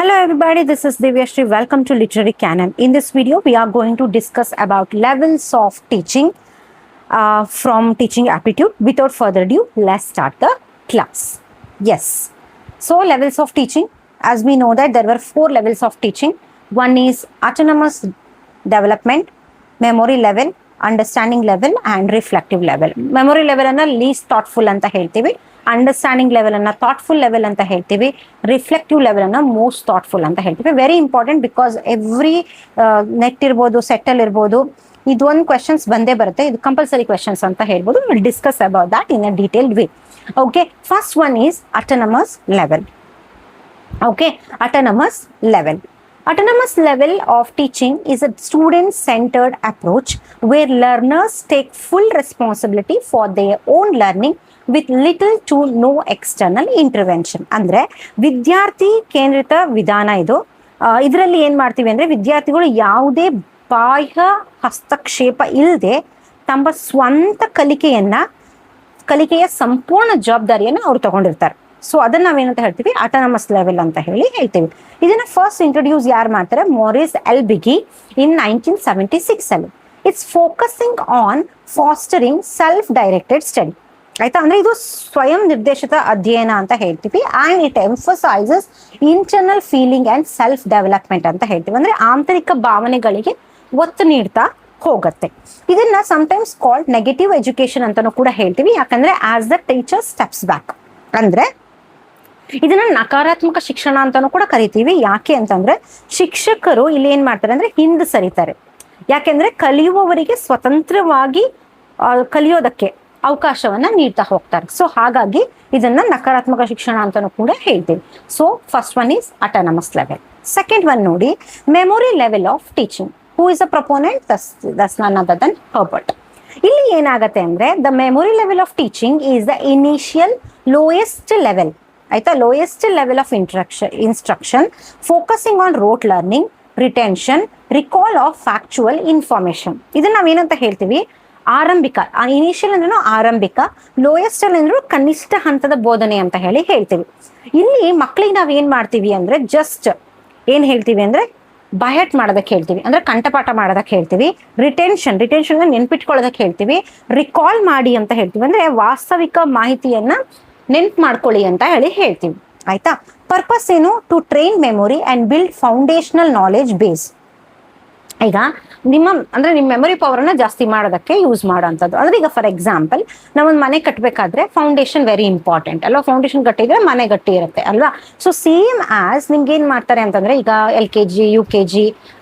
Hello everybody, this is Divyashri. Welcome to Literary Canon. In this video, we are going to discuss about levels of teaching from teaching aptitude. Without further ado, let's start the class. Yes. So levels of teaching, as we know that there were 4 levels of teaching. One is autonomous development, memory level, understanding level and reflective level. Memory level ಅನ್ನ list thoughtful ಅಂತ ಹೇಳ್ತೀವಿ, understanding level ಅನ್ನ thoughtful level ಅಂತ ಹೇಳ್ತೀವಿ, reflective level ಅನ್ನ most thoughtful ಅಂತ ಹೇಳ್ತೀವಿ. Very important because every net ಇರ್ಬೋದು, ಸೆಟ್ಟಲ್ ಇರ್ಬೋದು, ಇದೊಂದು ಕ್ವೆಶನ್ಸ್ ಬಂದೇ ಬರುತ್ತೆ. ಇದು ಕಂಪಲ್ಸರಿ ಕ್ವೆಶನ್ಸ್ ಅಂತ ಹೇಳ್ಬೋದು. Will discuss about that in a detailed way. Okay, first one is autonomous level. Okay, autonomous level. Autonomous level of teaching is a student-centered approach where learners take full responsibility for their own learning with little to no external intervention. ಅಂದ್ರೆ ವಿದ್ಯಾರ್ಥಿ ಕೇಂದ್ರಿತ ವಿಧಾನ ಇದು. ಇದರಲ್ಲಿ ಏನ್ ಮಾಡ್ತೀವಿ ಅಂದ್ರೆ ವಿದ್ಯಾರ್ಥಿಗಳು ಯಾವುದೇ ಬಾಹ್ಯ ಹಸ್ತಕ್ಷೇಪ ಇಲ್ಲದೆ ತಮ್ಮ ಸ್ವಂತ ಕಲಿಕೆಯ ಸಂಪೂರ್ಣ ಜವಾಬ್ದಾರಿಯನ್ನು ಅವ್ರು ತಗೊಂಡಿರ್ತಾರೆ. ಸೊ ಅದನ್ನ ನಾವೇನಂತ ಹೇಳ್ತೀವಿ, ಅಟಾನಮಸ್ ಲೆವೆಲ್ ಅಂತ ಹೇಳ್ತೀವಿ. ಇದನ್ನ ಫಸ್ಟ್ ಇಂಟ್ರೊಡ್ಯೂಸ್ ಯಾರು ಮಾಡ್ತಾರೆ, ಮಾರಿಸ್ ಎಲ್ಬಿಗಿ ಇನ್ 1976 ಅಲ್ಲಿ. It's focusing on fostering self directed study. ಆಯ್ತಾ, ಅಂದ್ರೆ ಇದು ಸ್ವಯಂ ನಿರ್ದೇಶಿತ ಅಧ್ಯಯನ ಅಂತ ಹೇಳ್ತೀವಿ. And it emphasises internal feeling and self development ಅಂತ ಹೇಳ್ತೀವಿ. ಅಂದ್ರೆ ಆಂತರಿಕ ಭಾವನೆಗಳಿಗೆ ಒತ್ತು ನೀಡ್ತಾ ಹೋಗುತ್ತೆ. ಇದನ್ನ ಸಮಟೈಮ್ಸ್ ಕಾಲ್ಡ್ ನೆಗೆಟಿವ್ ಎಜುಕೇಶನ್ ಅಂತಾನೂ ಕೂಡ ಹೇಳ್ತೀವಿ. ಯಾಕಂದ್ರೆ as the teacher steps back, ಅಂದ್ರೆ ಇದನ್ನ ನಕಾರಾತ್ಮಕ ಶಿಕ್ಷಣ ಅಂತಾನೂ ಕೂಡ ಕರಿತೀವಿ. ಯಾಕೆ ಅಂತಂದ್ರೆ ಶಿಕ್ಷಕರು ಇಲ್ಲಿ ಏನ್ ಮಾಡ್ತಾರೆ ಅಂದ್ರೆ ಹಿಂದೆ ಸರಿತಾರೆ. ಯಾಕೆಂದ್ರೆ ಕಲಿಯುವವರಿಗೆ ಸ್ವತಂತ್ರವಾಗಿ ಕಲಿಯೋದಕ್ಕೆ ಅವಕಾಶವನ್ನ ನೀಡ್ತಾ ಹೋಗ್ತಾರೆ. ಸೊ ಹಾಗಾಗಿ ಇದನ್ನ ನಕಾರಾತ್ಮಕ ಶಿಕ್ಷಣ ಅಂತಾನೂ ಕೂಡ ಹೇಳ್ತೀವಿ. So first one is autonomous level. Second one ನೋಡಿ, memory level of teaching. Who is a proponent? That's none other than Herbart. ಇಲ್ಲಿ ಏನಾಗತ್ತೆ ಅಂದ್ರೆ the memory level of teaching is the initial lowest level. ಆಯ್ತಾ, lowest level of instruction focusing on rote learning, retention, recall of factual information. ಇದನ್ನ ನಾವೇನಂತ ಹೇಳ್ತೀವಿ, ಆರಂಭಿಕ. Initial ಅಂದ್ರೂ ಆರಂಭಿಕ, ಲೋಯೆಸ್ಟ್ ಅಂದ್ರೂ ಕನಿಷ್ಠ ಹಂತದ ಬೋಧನೆ ಅಂತ ಹೇಳ್ತೀವಿ. ಇಲ್ಲಿ ಮಕ್ಕಳಿಗೆ ನಾವ್ ಏನ್ ಮಾಡ್ತೀವಿ ಅಂದ್ರೆ ಜಸ್ಟ್ ಏನ್ ಹೇಳ್ತೀವಿ ಅಂದ್ರೆ ಬಯಟ್ ಮಾಡೋದಕ್ಕೆ ಹೇಳ್ತೀವಿ, ಅಂದ್ರೆ ಕಂಠಪಾಠ ಮಾಡೋದಕ್ಕೆ ಹೇಳ್ತೀವಿ. ರಿಟೆನ್ಷನ್ ನೆನ್ಪಿಟ್ಕೊಳ್ಳೋದಕ್ಕೆ ಹೇಳ್ತೀವಿ. ರಿಕಾಲ್ ಮಾಡಿ ಅಂತ ಹೇಳ್ತೀವಿ, ಅಂದ್ರೆ ವಾಸ್ತವಿಕ ಮಾಹಿತಿಯನ್ನ ನೆನ್ಪು ಮಾಡ್ಕೊಳ್ಳಿ ಅಂತ ಹೇಳ್ತೀವಿ. ಆಯ್ತಾ, ಪರ್ಪಸ್ ಏನು? To train memory and build foundational knowledge base. ಈಗ ನಿಮ್ಮ ಮೆಮೊರಿ ಪವರ್ ಅನ್ನ ಜಾಸ್ತಿ ಮಾಡೋದಕ್ಕೆ ಯೂಸ್ ಮಾಡೋಂಥದ್ದು. ಅಂದ್ರೆ ಈಗ ಫಾರ್ ಎಕ್ಸಾಂಪಲ್ ನಾವೊಂದು ಮನೆ ಕಟ್ಟಬೇಕಾದ್ರೆ ಫೌಂಡೇಶನ್ ವೆರಿ ಇಂಪಾರ್ಟೆಂಟ್ ಅಲ್ವಾ. ಫೌಂಡೇಶನ್ ಗಟ್ಟಿ ಇದ್ರೆ ಮನೆ ಗಟ್ಟಿ ಇರುತ್ತೆ ಅಲ್ವಾ. ಸೊ ಸೇಮ್ ಆಸ್ ನಿಮ್ಗೆ ಏನ್ ಮಾಡ್ತಾರೆ ಅಂತಂದ್ರೆ ಈಗ LKG UKG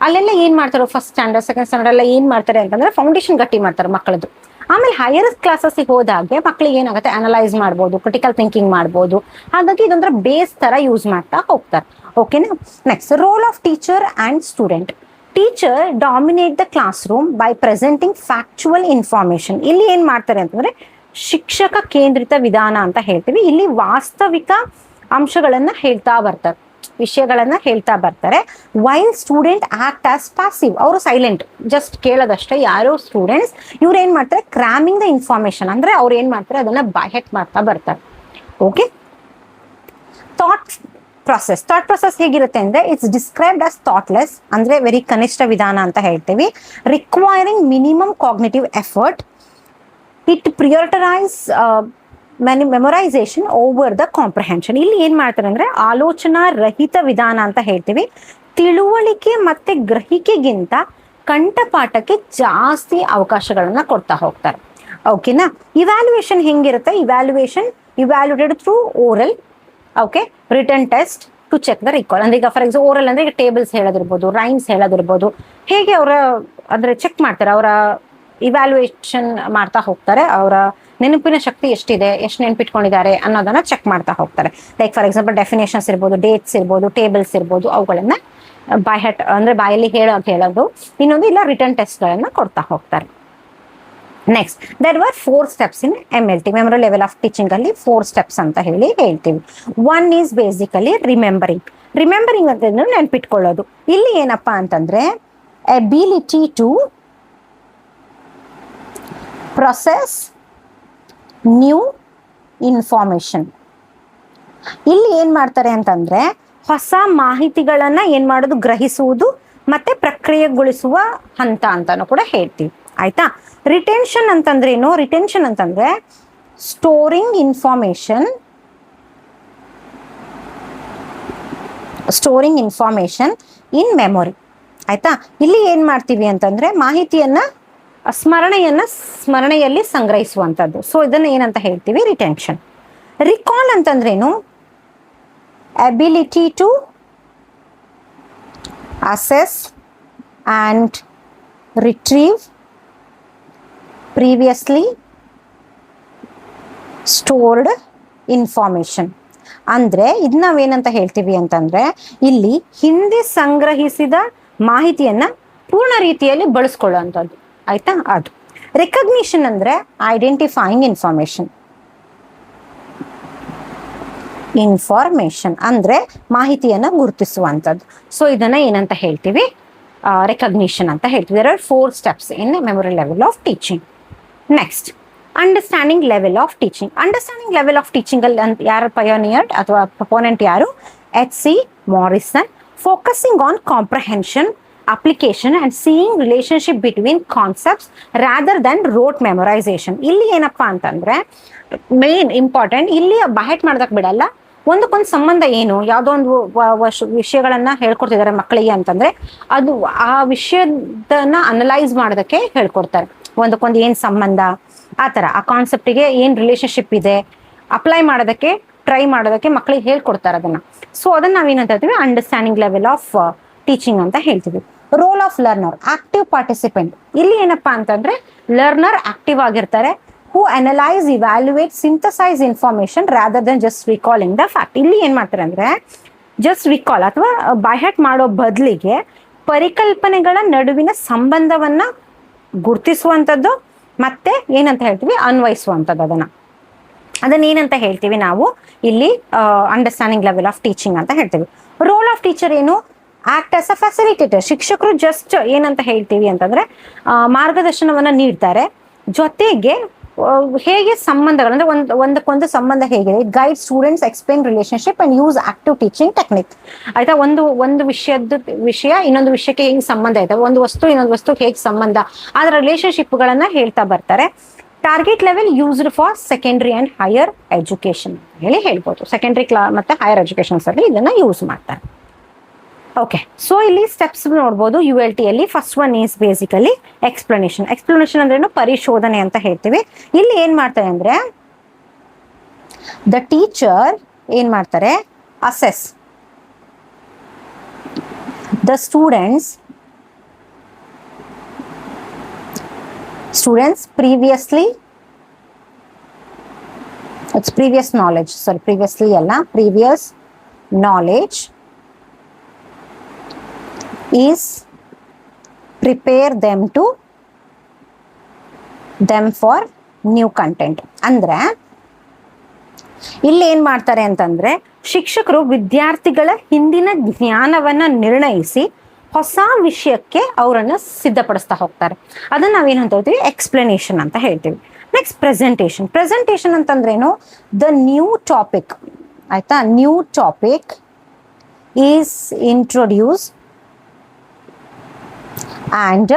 ಅಲ್ಲೆಲ್ಲ ಏನ್ ಮಾಡ್ತಾರೆ, ಫಸ್ಟ್ ಸ್ಟ್ಯಾಂಡರ್ಡ್ ಸೆಕೆಂಡ್ ಸ್ಟ್ಯಾಂಡರ್ಡ್ ಎಲ್ಲ ಏನ್ ಮಾಡ್ತಾರೆ ಅಂತಂದ್ರೆ ಫೌಂಡೇಶನ್ ಗಟ್ಟಿ ಮಾಡ್ತಾರೆ ಮಕ್ಕಳದು. ಆಮೇಲೆ ಹೈಯರ್ ಕ್ಲಾಸಸ್ಗೆ ಹೋದಾಗೆ ಮಕ್ಕಳಿಗೆ ಏನಾಗುತ್ತೆ, ಅನಲೈಸ್ ಮಾಡ್ಬೋದು, ಕ್ರಿಟಿಕಲ್ ಥಿಂಕಿಂಗ್ ಮಾಡ್ಬೋದು. ಹಾಗಾಗಿ ಇದೊಂಥರ ಬೇಸ್ ತರ ಯೂಸ್ ಮಾಡ್ತಾ ಹೋಗ್ತಾರೆ. ಓಕೆನಾ. Next, role of teacher and student. Teacher dominate the class room by presenting factual information. ಇಲ್ಲಿ ಏನ್ ಮಾಡ್ತಾರೆ ಅಂತಂದ್ರೆ ಶಿಕ್ಷಕ ಕೇಂದ್ರಿತ ವಿಧಾನ ಅಂತ ಹೇಳ್ತೀವಿ. ಇಲ್ಲಿ ವಾಸ್ತವಿಕ ಅಂಶಗಳನ್ನ ವಿಷಯಗಳನ್ನ ಹೇಳ್ತಾ ಬರ್ತಾರೆ. While student act as passive. ಅವರು ಸೈಲೆಂಟ್, ಜಸ್ಟ್ ಕೇಳೋದಷ್ಟೇ. ಯಾರೋ ಸ್ಟೂಡೆಂಟ್ಸ್ ಇವ್ರು ಏನ್ ಮಾಡ್ತಾರೆ, ಕ್ರಾಮಿಂಗ್ ದ ಇನ್ಫಾರ್ಮೇಶನ್, ಅಂದ್ರೆ ಅವ್ರು ಏನ್ ಮಾಡ್ತಾರೆ ಅದನ್ನ ಬೈಹೆಟ್ ಮಾಡ್ತಾ ಬರ್ತಾರೆ. ಓಕೆ. ಥಾಟ್ ಪ್ರೊಸೆಸ್ ಹೇಗಿರುತ್ತೆ ಅಂದ್ರೆ ಇಟ್ಸ್ ಡಿಸ್ಕ್ರೈಬ್ಡ್ ಆಸ್ ಥಾಟ್ಲೆಸ್, ಅಂದ್ರೆ ವೆರಿ ಕನಿಷ್ಠ ವಿಧಾನ ಅಂತ ಹೇಳ್ತೀವಿ. Requiring minimum cognitive effort. It prioritise memorisation over the comprehension. ಇಲ್ಲಿ ಏನ್ ಮಾಡ್ತಾರೆ ಅಂದ್ರೆ ಆಲೋಚನಾ ರಹಿತ ವಿಧಾನ ಅಂತ ಹೇಳ್ತೀವಿ. ತಿಳುವಳಿಕೆ ಮತ್ತೆ ಗ್ರಹಿಕೆಗಿಂತ ಕಂಠಪಾಠಕ್ಕೆ ಜಾಸ್ತಿ ಅವಕಾಶಗಳನ್ನ ಕೊಡ್ತಾ ಹೋಗ್ತಾರೆ. ಓಕೆನಾ. ಇವ್ಯಾಲ್ಯೂಯೇಷನ್ ಹೆಂಗಿರುತ್ತೆ, evaluated through oral, okay, written test to check the recall. ಅಂದ್ರೆ ಈಗ ಫಾರ್ ಎಕ್ಸಾಂಪಲ್ ಓರಲ್ ಅಂದ್ರೆ ಈಗ ಟೇಬಲ್ಸ್ ಹೇಳೋದಿರ್ಬೋದು, ರೈಮ್ಸ್ ಹೇಳೋದಿರ್ಬೋದು, ಹೇಗೆ ಅವರ ಅಂದ್ರೆ ಚೆಕ್ ಮಾಡ್ತಾರೆ, ಅವರ ಇವ್ಯಾಲ್ಯೂಯೇಷನ್ ಮಾಡ್ತಾ ಹೋಗ್ತಾರೆ. ಅವರ ನೆನಪಿನ ಶಕ್ತಿ ಎಷ್ಟಿದೆ, ಎಷ್ಟು ನೆನಪಿಟ್ಕೊಂಡಿದ್ದಾರೆ ಅನ್ನೋದನ್ನ ಚೆಕ್ ಮಾಡ್ತಾ ಹೋಗ್ತಾರೆ. ಲೈಕ್ ಫಾರ್ ಎಕ್ಸಾಂಪಲ್ ಡೆಫಿನೇಷನ್ಸ್ ಇರ್ಬೋದು, ಡೇಟ್ಸ್ ಇರ್ಬೋದು, ಟೇಬಲ್ಸ್ ಇರ್ಬೋದು, ಅವುಗಳನ್ನ ಅಂದ್ರೆ ಬಾಯಲ್ಲಿ ಹೇಳೋದು. ಇನ್ನೊಂದು ಇಲ್ಲ ರಿಟರ್ನ್ ಟೆಸ್ಟ್ ಗಳನ್ನ ಕೊಡ್ತಾ ಹೋಗ್ತಾರೆ. Next, there were 4 steps in MLT, memory level of teaching ಅಲ್ಲಿ 4 steps ಅಂತ ಹೇಳ್ತೀವಿ. ಒನ್ ಈಸ್ ಬೇಸಿಕಲಿ ರಿಮೆಂಬರಿಂಗ್ ಅಂತ ನೆನ್ಪಿಟ್ಕೊಳ್ಳೋದು. ಇಲ್ಲಿ ಏನಪ್ಪಾ ಅಂತಂದ್ರೆ ability to process new information. ಇಲ್ಲಿ ಏನ್ ಮಾಡ್ತಾರೆ ಅಂತಂದ್ರೆ ಹೊಸ ಮಾಹಿತಿಗಳನ್ನ ಏನ್ ಮಾಡೋದು, ಗ್ರಹಿಸುವುದು ಮತ್ತೆ ಪ್ರಕ್ರಿಯೆಗೊಳಿಸುವ ಹಂತ ಅಂತಾನು ಕೂಡ ಹೇಳ್ತೀವಿ. ಆಯ್ತಾ. ರಿಟೆನ್ಷನ್ ಅಂತಂದ್ರೇನು? ರಿಟೆನ್ಷನ್ ಅಂತಂದ್ರೆ ಸ್ಟೋರಿಂಗ್ ಇನ್ಫಾರ್ಮೇಶನ್ ಇನ್ ಮೆಮೊರಿ. ಆಯ್ತಾ. ಇಲ್ಲಿ ಏನ್ ಮಾಡ್ತೀವಿ ಅಂತಂದ್ರೆ ಮಾಹಿತಿಯನ್ನ ಸ್ಮರಣೆಯಲ್ಲಿ ಸಂಗ್ರಹಿಸುವಂಥದ್ದು. ಸೊ ಇದನ್ನ ಏನಂತ ಹೇಳ್ತೀವಿ? ರಿಟೆನ್ಷನ್. ರಿಕಾಲ್ ಅಂತಂದ್ರೇನು? Ability to access and retrieve previously stored information. ಅಂದ್ರೆ ಇದ್ ನಾವೇನಂತ ಹೇಳ್ತೀವಿ ಅಂತಂದ್ರೆ ಇಲ್ಲಿ ಹಿಂದೆ ಸಂಗ್ರಹಿಸಿದ ಮಾಹಿತಿಯನ್ನ ಪೂರ್ಣ ರೀತಿಯಲ್ಲಿ ಬಳಸ್ಕೊಳ್ಳುವಂಥದ್ದು. ಆಯ್ತಾ. ಅದು. ರೆಕಗ್ನಿಷನ್ ಅಂದ್ರೆ ಐಡೆಂಟಿಫೈಯಿಂಗ್ ಇನ್ಫಾರ್ಮೇಶನ್ ಅಂದ್ರೆ ಮಾಹಿತಿಯನ್ನ ಗುರುತಿಸುವಂಥದ್ದು. ಸೊ ಇದನ್ನ ಏನಂತ ಹೇಳ್ತೀವಿ? ರೆಕಗ್ನಿಷನ್ ಅಂತ ಹೇಳ್ತೀವಿ. There are 4 steps in memory level of teaching. Next, understanding level of teaching. Understanding level of teaching ಅಲ್ಲಿ ಯಾರು ಪಯೋನಿಯರ್ಡ್ ಅಥವಾ ಪ್ರೊಪೋನೆಂಟ್ ಯಾರು? H.C. Morrison. Focusing on comprehension, application and seeing relationship between concepts rather than rote memorization. ಇಲ್ಲಿ ಏನಪ್ಪಾ ಅಂತಂದ್ರೆ main important, ಇಲ್ಲಿ ಬಹೆಟ್ ಮಾಡೋದಕ್ಕೆ ಬಿಡಲ್ಲ. ಒಂದಕ್ಕೊಂದು ಸಂಬಂಧ ಏನು, ಯಾವುದೋ ಒಂದು ವಿಷಯಗಳನ್ನ ಹೇಳ್ಕೊಡ್ತಿದ್ದಾರೆ ಮಕ್ಕಳಿಗೆ ಅಂತಂದ್ರೆ ಅದು ಆ ವಿಷಯದನ್ನ ಅನಲೈಸ್ ಮಾಡೋದಕ್ಕೆ ಹೇಳ್ಕೊಡ್ತಾರೆ. ಒಂದಕ್ಕೊಂದು ಏನ್ ಸಂಬಂಧ, ಆ ತರ ಆ ಕಾನ್ಸೆಪ್ಟಿಗೆ ಏನ್ ರಿಲೇಶನ್ಶಿಪ್ ಇದೆ, ಅಪ್ಲೈ ಮಾಡೋದಕ್ಕೆ ಟ್ರೈ ಮಾಡೋದಕ್ಕೆ ಮಕ್ಕಳಿಗೆ ಹೇಳ್ಕೊಡ್ತಾರೆ ಅದನ್ನ. ಸೊ ಅದನ್ನ ನಾವೇನಂತ ಹೇಳ್ತೀವಿ? ಅಂಡರ್ಸ್ಟ್ಯಾಂಡಿಂಗ್ ಲೆವೆಲ್ ಆಫ್ ಟೀಚಿಂಗ್ ಅಂತ ಹೇಳ್ತೀವಿ. Role of learner, active participant. ಇಲ್ಲಿ ಏನಪ್ಪಾ ಅಂತಂದ್ರೆ ಲರ್ನರ್ ಆಕ್ಟಿವ್ ಆಗಿರ್ತಾರೆ. Who analyse, evaluate, synthesise information rather than just recalling the fact. ಇಲ್ಲಿ ಏನ್ ಮಾಡ್ತಾರೆ ಅಂದ್ರೆ ಜಸ್ಟ್ ರಿಕಾಲ್ ಅಥವಾ ಬೈಹ್ಯಾಟ್ ಮಾಡೋ ಬದಲಿಗೆ ಪರಿಕಲ್ಪನೆಗಳ ನಡುವಿನ ಸಂಬಂಧವನ್ನ ಗುರುತಿಸುವಂಥದ್ದು ಮತ್ತೆ ಏನಂತ ಹೇಳ್ತೀವಿ? ಅನ್ವಯಿಸುವಂಥದ್ದು. ಅದನ್ನ ಏನಂತ ಹೇಳ್ತೀವಿ ನಾವು ಇಲ್ಲಿ? ಅಂಡರ್ಸ್ಟ್ಯಾಂಡಿಂಗ್ ಲೆವೆಲ್ ಆಫ್ ಟೀಚಿಂಗ್ ಅಂತ ಹೇಳ್ತೀವಿ. ರೋಲ್ ಆಫ್ ಟೀಚರ್ ಏನು? Act as a facilitator. ಶಿಕ್ಷಕರು ಜಸ್ಟ್ ಏನಂತ ಹೇಳ್ತೀವಿ ಅಂತಂದ್ರೆ ಮಾರ್ಗದರ್ಶನವನ್ನ ನೀಡ್ತಾರೆ. ಜೊತೆಗೆ ಹೇಗೆ ಸಂಬಂಧಗಳು ಅಂದ್ರೆ ಒಂದಕ್ಕೊಂದು ಸಂಬಂಧ ಹೇಗಿದೆ, guide students, explain relationship and use active teaching technique. ಆಯ್ತಾ. ಒಂದು ವಿಷಯ ಇನ್ನೊಂದು ವಿಷಯಕ್ಕೆ ಹೇಗೆ ಸಂಬಂಧ ಇದೆ, ಒಂದು ವಸ್ತು ಇನ್ನೊಂದು ವಸ್ತು ಹೇಗೆ ಸಂಬಂಧ, ಅದರ ರಿಲೇಶನ್ಶಿಪ್ ಗಳನ್ನ ಹೇಳ್ತಾ ಬರ್ತಾರೆ. Target level used for secondary and higher education ಹೇಳಿ ಹೇಳ್ಬೋದು. ಸೆಕೆಂಡರಿ ಮತ್ತೆ ಹೈಯರ್ ಎಜುಕೇಶನ್ಸ್ ಅಲ್ಲಿ ಇದನ್ನ ಯೂಸ್ ಮಾಡ್ತಾರೆ. ಓಕೆ. ಸೊ ಇಲ್ಲಿ ಸ್ಟೆಪ್ಸ್ ನೋಡ್ಬೋದು ULT ಅಲ್ಲಿ. First one is basically explanation. Explanation ಅಂದ್ರೇನು? ಪರಿಶೋಧನೆ ಅಂತ ಹೇಳ್ತೀವಿ. ಇಲ್ಲಿ ಏನ್ ಮಾಡ್ತಾರೆ ಅಂದ್ರೆ ದ ಟೀಚರ್ ಏನ್ ಮಾಡ್ತಾರೆ? Assess the students previously, it's previous knowledge, sorry, previously alla, previous knowledge is prepare them for new content. ಅಂದ್ರೆ ಇಲ್ಲಿ ಏನ್ ಮಾಡ್ತಾರೆ ಅಂತಂದ್ರೆ ಶಿಕ್ಷಕರು ವಿದ್ಯಾರ್ಥಿಗಳ ಹಿಂದಿನ ಜ್ಞಾನವನ್ನ ನಿರ್ಣಯಿಸಿ ಹೊಸ ವಿಷಯಕ್ಕೆ ಅವರನ್ನ ಸಿದ್ಧಪಡಿಸ್ತಾ ಹೋಗ್ತಾರೆ. ಅದನ್ನ ನಾವೇನು ಅಂತ ಹೇಳ್ತೀವಿ? ಎಕ್ಸ್ಪ್ಲನೇಷನ್ ಅಂತ ಹೇಳ್ತೀವಿ. Next presentation. ಪ್ರೆಸೆಂಟೇಷನ್ ಅಂತಂದ್ರೇನು? The new topic. ಆಯ್ತಾ. New topic is introduce and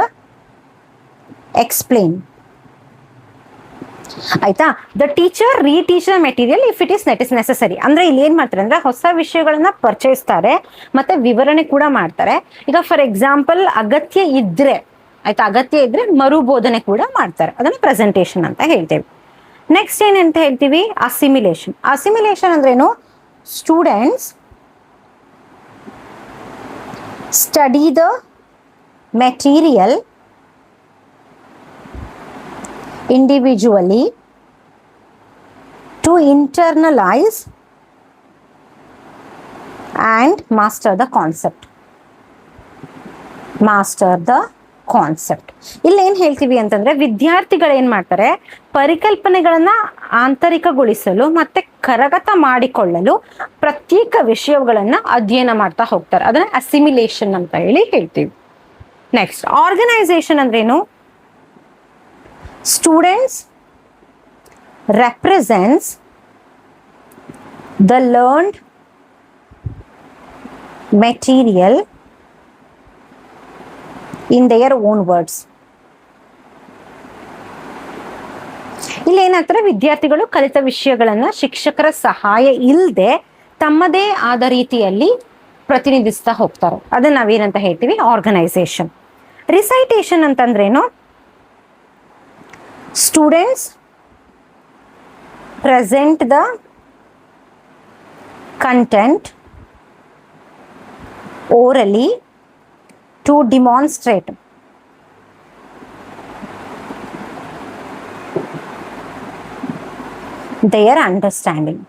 explain. ಆಯ್ತಾ. The teacher reteach the material if it is necessary. ಅಂದ್ರೆ ಇಲ್ಲಿ ಏನ್ ಮಾಡ್ತಾರೆ ಅಂದ್ರೆ ಹೊಸ ವಿಷಯಗಳನ್ನ ಪರಿಚಯಿಸ್ತಾರೆ ಮತ್ತೆ ವಿವರಣೆ ಕೂಡ ಮಾಡ್ತಾರೆ. ಈಗ ಫಾರ್ ಎಕ್ಸಾಂಪಲ್ ಅಗತ್ಯ ಇದ್ರೆ, ಆಯ್ತಾ, ಅಗತ್ಯ ಇದ್ರೆ ಮರುಬೋಧನೆ ಕೂಡ ಮಾಡ್ತಾರೆ. ಅದನ್ನ ಪ್ರೆಸೆಂಟೇಷನ್ ಅಂತ ಹೇಳ್ತೇವೆ. ನೆಕ್ಸ್ಟ್ ಏನಂತ ಹೇಳ್ತೀವಿ? ಅಸಿಮಿಲೇಷನ್. ಅಸಿಮಿಲೇಷನ್ ಅಂದ್ರೇನು? Students study the material individually to internalize and master the concept. ಇಲ್ಲಿ ಏನ್ ಹೇಳ್ತೀವಿ ಅಂತಂದ್ರೆ ವಿದ್ಯಾರ್ಥಿಗಳು ಏನ್ ಮಾಡ್ತಾರೆ? ಪರಿಕಲ್ಪನೆಗಳನ್ನ ಆಂತರಿಕಗೊಳಿಸಲು ಮತ್ತೆ ಕರಗತ ಮಾಡಿಕೊಳ್ಳಲು ಪ್ರತ್ಯೇಕ ವಿಷಯಗಳನ್ನ ಅಧ್ಯಯನ ಮಾಡ್ತಾ ಹೋಗ್ತಾರೆ. ಅದನ್ನ ಅಸಿಮಿಲೇಷನ್ ಅಂತ ಹೇಳ್ತೀವಿ. ನೆಕ್ಸ್ಟ್ ಆರ್ಗನೈಸೇಷನ್ ಅಂದ್ರೇನು? Students represents the learned material in their own words. ಇಲ್ಲಿ ಏನಾಗ್ತಾರೆ, ವಿದ್ಯಾರ್ಥಿಗಳು ಕಲಿತ ವಿಷಯಗಳನ್ನ ಶಿಕ್ಷಕರ ಸಹಾಯ ಇಲ್ಲದೆ ತಮ್ಮದೇ ಆದ ರೀತಿಯಲ್ಲಿ ಪ್ರತಿನಿಧಿಸ್ತಾ ಹೋಗ್ತಾರೆ. ಅದನ್ನ ನಾವೇನಂತ ಹೇಳ್ತೀವಿ, ಆರ್ಗನೈಸೇಷನ್. ರಿಸೈಟೇಷನ್ ಅಂತಂದ್ರೇನು, students present the content orally to demonstrate their understanding.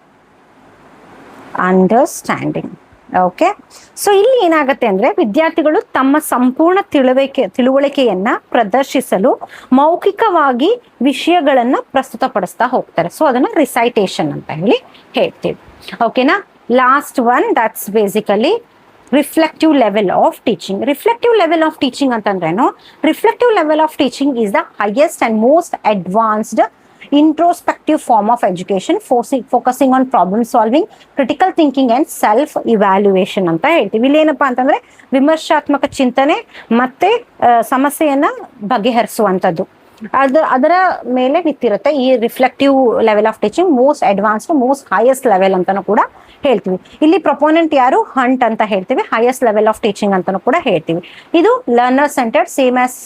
Okay. So ಇಲ್ಲಿ ಏನಾಗುತ್ತೆ ಅಂದ್ರೆ, ವಿದ್ಯಾರ್ಥಿಗಳು ತಮ್ಮ ಸಂಪೂರ್ಣ ತಿಳುವಳಿಕೆಯನ್ನ ಪ್ರದರ್ಶಿಸಲು ಮೌಖಿಕವಾಗಿ ವಿಷಯಗಳನ್ನ ಪ್ರಸ್ತುತಪಡಿಸ್ತಾ ಹೋಗ್ತಾರೆ. ಸೊ ಅದನ್ನ ರಿಸೈಟೇಷನ್ ಅಂತ ಹೇಳಿ ಹೇಳ್ತೀವಿ. ಓಕೆನಾ. Last one, that's basically reflective level of teaching. Reflective level of teaching ಅಂತಂದ್ರೇನು, reflective level of teaching is the highest and most advanced introspective form of education, focusing on problem solving, critical thinking and self evaluation ಅಂತ ಹೇಳ್ತೀವಿ. ಇಲ್ಲಿ ಏನಪ್ಪಾ ಅಂತಂದ್ರೆ, ವಿಮರ್ಶಾತ್ಮಕ ಚಿಂತನೆ ಮತ್ತೆ ಸಮಸ್ಯೆಯನ್ನ ಬಗೆಹರಿಸುವಂಥದ್ದು, ಅದರ ಮೇಲೆ ನಿಂತಿರುತ್ತೆ ಈ reflective level of teaching. Most advanced, most highest level ಅಂತಾನು ಕೂಡ ಹೇಳ್ತೀವಿ. ಇಲ್ಲಿ ಪ್ರೊಪೋನೆಂಟ್ ಯಾರು, ಹಂಟ್ ಅಂತ ಹೇಳ್ತೀವಿ. ಹೈಯೆಸ್ಟ್ ಲೆವೆಲ್ ಆಫ್ ಟೀಚಿಂಗ್ ಅಂತಾನು ಕೂಡ ಹೇಳ್ತೀವಿ. ಇದು ಲರ್ನರ್ ಸೆಂಟರ್ಡ್, ಸೇಮ್ ಆಸ್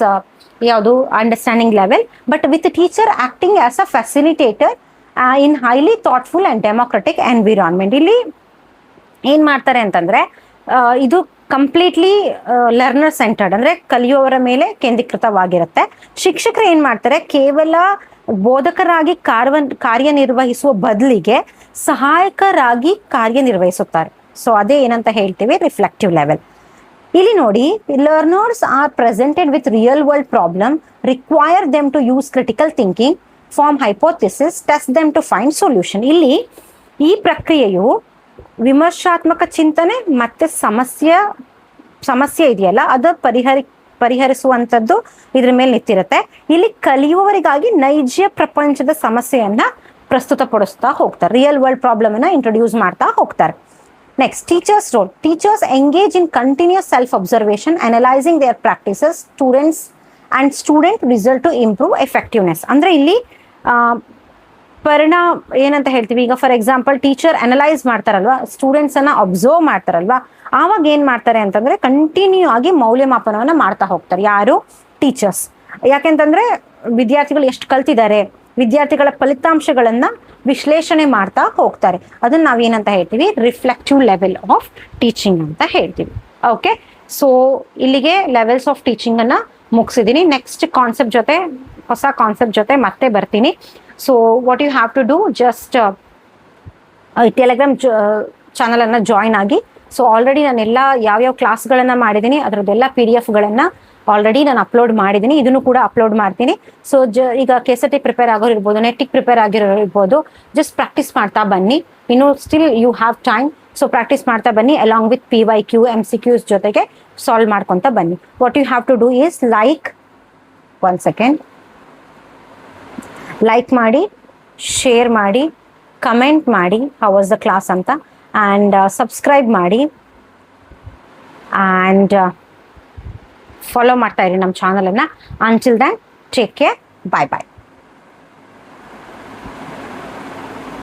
ಯಾವುದು understanding level, but with teacher acting as a facilitator in highly thoughtful and democratic environment. ಇಲ್ಲಿ ಏನ್ ಮಾಡ್ತಾರೆ ಅಂತಂದ್ರೆ, ಇದು ಕಂಪ್ಲೀಟ್ಲಿ ಲರ್ನರ್ ಸೆಂಟರ್ಡ್, ಅಂದ್ರೆ ಕಲಿಯುವವರ ಮೇಲೆ ಕೇಂದ್ರೀಕೃತವಾಗಿರುತ್ತೆ. ಶಿಕ್ಷಕರು ಏನ್ ಮಾಡ್ತಾರೆ, ಕೇವಲ ಬೋಧಕರಾಗಿ ಕಾರ್ಯನಿರ್ವಹಿಸುವ ಬದಲಿಗೆ ಸಹಾಯಕರಾಗಿ ಕಾರ್ಯನಿರ್ವಹಿಸುತ್ತಾರೆ. ಸೊ ಅದೇ ಏನಂತ ಹೇಳ್ತೀವಿ, ರಿಫ್ಲೆಕ್ಟಿವ್ ಲೆವೆಲ್. ಇಲ್ಲಿ ನೋಡಿ, learners are presented with real world problem, require them to use critical thinking, form hypothesis, test them to find solution. ಇಲ್ಲಿ ಈ ಪ್ರಕ್ರಿಯೆಯು ವಿಮರ್ಶಾತ್ಮಕ ಚಿಂತನೆ ಮತ್ತೆ ಸಮಸ್ಯೆ ಇದೆಯಲ್ಲ, ಅದು ಪರಿಹರಿಸುವಂಥದ್ದು ಇದ್ರ ಮೇಲೆ ನಿಂತಿರುತ್ತೆ. ಇಲ್ಲಿ ಕಲಿಯುವವರಿಗಾಗಿ ನೈಜ ಪ್ರಪಂಚದ ಸಮಸ್ಯೆಯನ್ನ ಪ್ರಸ್ತುತಪಡಿಸ್ತಾ ಹೋಗ್ತಾರೆ, ರಿಯಲ್ ವರ್ಲ್ಡ್ ಪ್ರಾಬ್ಲಮ್ ಅನ್ನ ಇಂಟ್ರೊಡ್ಯೂಸ್ ಮಾಡ್ತಾ ಹೋಗ್ತಾರೆ. Next, teachers' role. Teachers engage in continuous self-observation, analyzing their practices, student result to improve effectiveness. ಅಂದ್ರೆ ಇಲ್ಲಿ ಏನಂತ ಹೇಳ್ತೀವಿ, ಈಗ ಫಾರ್ ಎಕ್ಸಾಂಪಲ್ ಟೀಚರ್ ಅನಲೈಸ್ ಮಾಡ್ತಾರಲ್ವಾ, ಸ್ಟೂಡೆಂಟ್ಸ್ ಅನ್ನ ಅಬ್ಸರ್ವ್ ಮಾಡ್ತಾರಲ್ವಾ, ಆವಾಗ ಏನ್ ಮಾಡ್ತಾರೆ ಅಂತಂದ್ರೆ ಕಂಟಿನ್ಯೂ ಆಗಿ ಮೌಲ್ಯಮಾಪನವನ್ನ ಮಾಡ್ತಾ ಹೋಗ್ತಾರೆ. ಯಾರು? ಟೀಚರ್ಸ್. ಯಾಕೆಂತಂದ್ರೆ ವಿದ್ಯಾರ್ಥಿಗಳು ಎಷ್ಟು ಕಲ್ತಿದ್ದಾರೆ, ವಿದ್ಯಾರ್ಥಿಗಳ ಫಲಿತಾಂಶಗಳನ್ನ ವಿಶ್ಲೇಷಣೆ ಮಾಡ್ತಾ ಹೋಗ್ತಾರೆ. ಅದನ್ನ ನಾವೇನಂತ ಹೇಳ್ತೀವಿ, ರಿಫ್ಲೆಕ್ಟಿವ್ ಲೆವೆಲ್ ಆಫ್ ಟೀಚಿಂಗ್ ಅಂತ ಹೇಳ್ತೀವಿ. ಓಕೆ. ಸೊ ಇಲ್ಲಿಗೆ ಲೆವೆಲ್ಸ್ ಆಫ್ ಟೀಚಿಂಗ್ ಅನ್ನ ಮುಗಿಸಿದೀನಿ. ನೆಕ್ಸ್ಟ್ ಕಾನ್ಸೆಪ್ಟ್ ಜೊತೆ, ಹೊಸ ಕಾನ್ಸೆಪ್ಟ್ ಜೊತೆ ಮತ್ತೆ ಬರ್ತೀನಿ. So what you have to do, just Telegram channel ಅನ್ನ ಜಾಯಿನ್ ಆಗಿ. ಸೊ ಆಲ್ರೆಡಿ ನಾನೆಲ್ಲ ಯಾವ್ಯಾವ ಕ್ಲಾಸ್ಗಳನ್ನ ಮಾಡಿದ್ದೀನಿ ಅದರದ್ದೆಲ್ಲ PDF ಆಲ್ರೆಡಿ ನಾನು ಅಪ್ಲೋಡ್ ಮಾಡಿದ್ದೀನಿ, ಇದನ್ನು ಕೂಡ ಅಪ್ಲೋಡ್ ಮಾಡ್ತೀನಿ. ಸೊ ಈಗ KCET ಪ್ರಿಪೇರ್ ಆಗೋರು ಇರ್ಬೋದು, ನೆಟ್ಟಿಗೆ ಪ್ರಿಪೇರ್ ಆಗಿರೋರು ಇರ್ಬೋದು, ಜಸ್ಟ್ ಪ್ರಾಕ್ಟೀಸ್ ಮಾಡ್ತಾ ಬನ್ನಿ. ಇನ್ನು still you have time. So practice ಮಾಡ್ತಾ ಬನ್ನಿ, ಅಲಾಂಗ್ ವಿತ್ PYQ MCQs ಜೊತೆಗೆ ಸಾಲ್ವ್ ಮಾಡ್ಕೊಂತ ಬನ್ನಿ. What you have to do is like ಮಾಡಿ, ಶೇರ್ ಮಾಡಿ, ಕಮೆಂಟ್ ಮಾಡಿ ಹೌ ವಾಸ್ ದ ಕ್ಲಾಸ್ ಅಂತ, ಆ್ಯಂಡ್ ಸಬ್ಸ್ಕ್ರೈಬ್ ಮಾಡಿ, ಆ್ಯಂಡ್ ಫಾಲೋ ಮಾಡ್ತಾ ಇರಿ ನಮ್ಮ ಚಾನಲನ್ನು. Until then take care, bye ಬಾಯ್.